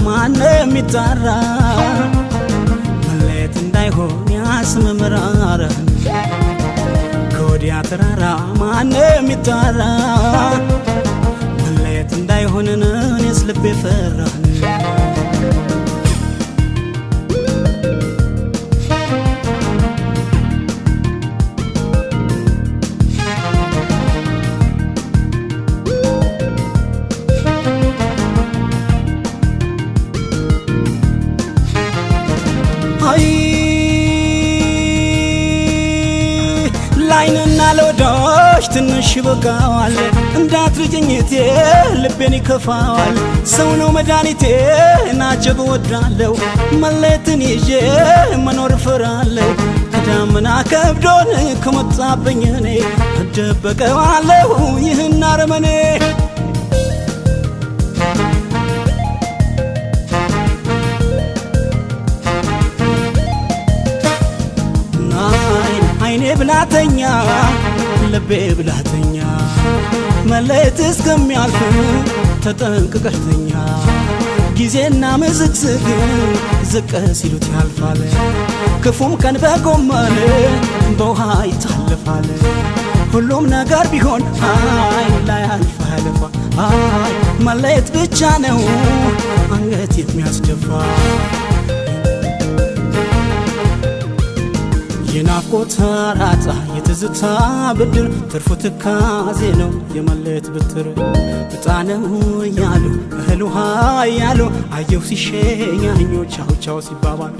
ማንም ይጣራ መለየት እንዳይሆን ያስመምራራ ከወዲያ ተራራ ማንም ይጣራ መለየት እንዳይሆን እኔስ ልቤ ፈራ ላይንና ለወዳጅ ትንሽ በቃዋል እንዳትርጅኝቴ ልቤን ይከፋዋል ሰው ነው መድኃኒቴ ናጀብ ወዳለው መለየትን ይዤ መኖር እፈራለሁ ከዳመና ከብዶን ከመጣብኝ እኔ እደበቀዋለሁ ይህን አረመኔ አይኔ ብላተኛ ልቤ ብላተኛ መለየት እስከሚያልፍ ተጠንቅቀተኛ ጊዜና መዝግዝግ ዝቅ ሲሉት ያልፋል ክፉም ቀን በጎመን በውሃ ይታለፋል ሁሉም ነገር ቢሆን ላይ ያልፋ መለየት ብቻ ነው አንገት የሚያስደፋ የናፍቆት ራጣ የትዝታ ብድር ትርፉ ትካዜ ነው የመለየት ብትር እጣነው እያሉ እህል ውሃ እያሉ አየሁ ሲሸኛኞ ቻው ቻው ሲባባል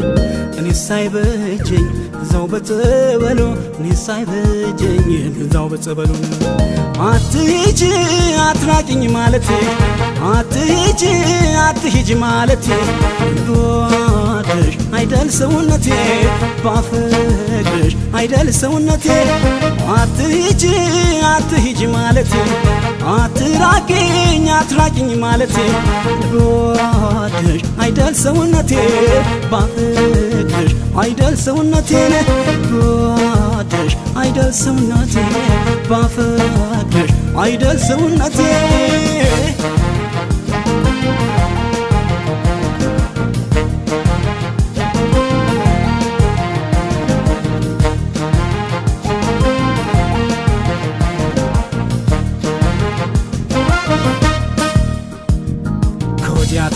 እኔስ ሳይበጀኝ እዛው በጸበሉ እኔስ ሳይበጀኝ እዛው በጸበሉ አትሂጂ አትራቂኝ ማለቴ አትሂጂ አትሂጂ ማለቴ ጓደሽ አይደል ሰውነቴ ባፈቅርሽ አይደል ሰውነቴ አትሂጂ አትሂጂ ማለቴ አትራቂኝ አትራቂኝ ማለቴ ጓደሽ አይደል ሰውነቴ ባፈቅርሽ አይደል ሰውነቴ ጓደሽ አይደል ሰውነቴ ባፈቅርሽ አይደል ሰውነቴ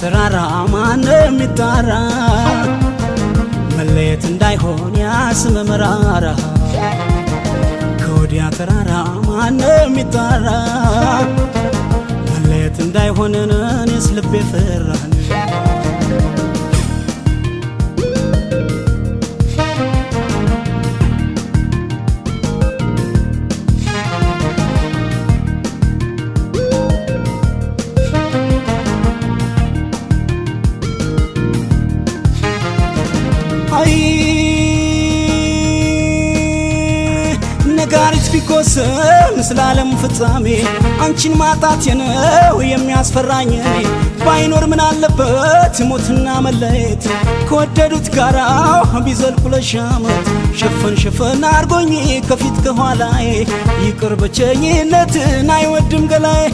ተራራ ማንም ይጣራ መለየት እንዳይሆን ያስመምራራ ከወዲያ ተራራ ማንም ይጣራ መለየት እንዳይሆን እኔስ ልቤ ፈራ ነጋሪት ቢኮስም ስላለም ፍጻሜ አንቺን ማጣት ነው የሚያስፈራኝ ባይኖር ምን አለበት ሞትና መለየት ከወደዱት ጋራ ቢዘልቁ ለሻመት ሸፈን ሸፈን አርጎኝ ከፊት ከኋላዬ ይቅር ብቸኝነትን አይወድም ገላዬ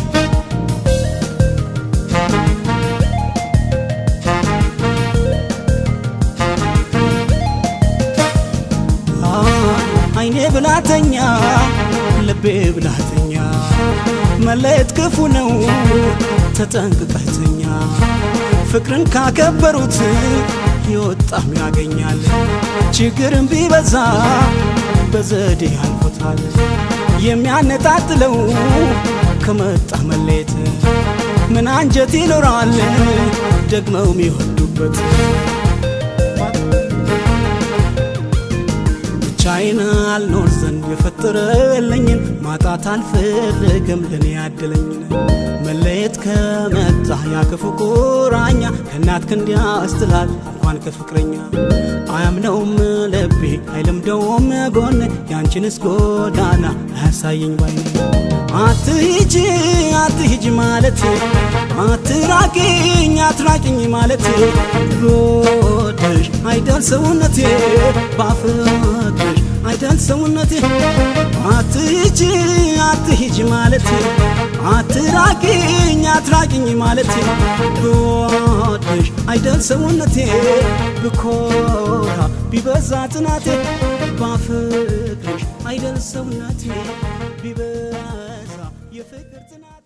አይኔ ብላተኛ ልቤ ብላተኛ መለየት ክፉ ነው ተጠንቅቀተኛ ፍቅርን ካከበሩት ይወጣም ያገኛል ችግርን ቢበዛ በዘዴ ያልፎታል የሚያነጣጥለው ከመጣ መለየት ምን አንጀት ይኖራል ደግመው የሚወዱበት ቻይና አልኖር ዘንድ የፈጠረልኝን ማጣት አልፈልግም ለኔ ያደለኝን መለየት ከመጣ ያክፉ ቁራኛ ከእናት ክንድ ያስጥላል እንኳን ከፍቅረኛ አያምነውም ልቤ አይለምደውም ጎኔ ያንቺንስ ጎዳና አያሳየኝ ባይኔ አትሂጂ አትሂጂ ማለቴ አትራቂኝ አትራቂኝ ማለቴ ጎድሽ አይደል ሰውነቴ ባፈቅርሽ አይደል ሰውነቴ አትሂጂ አትሂጂ ማለቴ አትራቂኝ ማለቴ ብወድሽ አይደል ሰውነቴ ብኮራ ቢበዛ ጽናቴ ባፍቅርሽ አይደል ሰውነቴ ቢበዛ የፍቅር ጽናቴ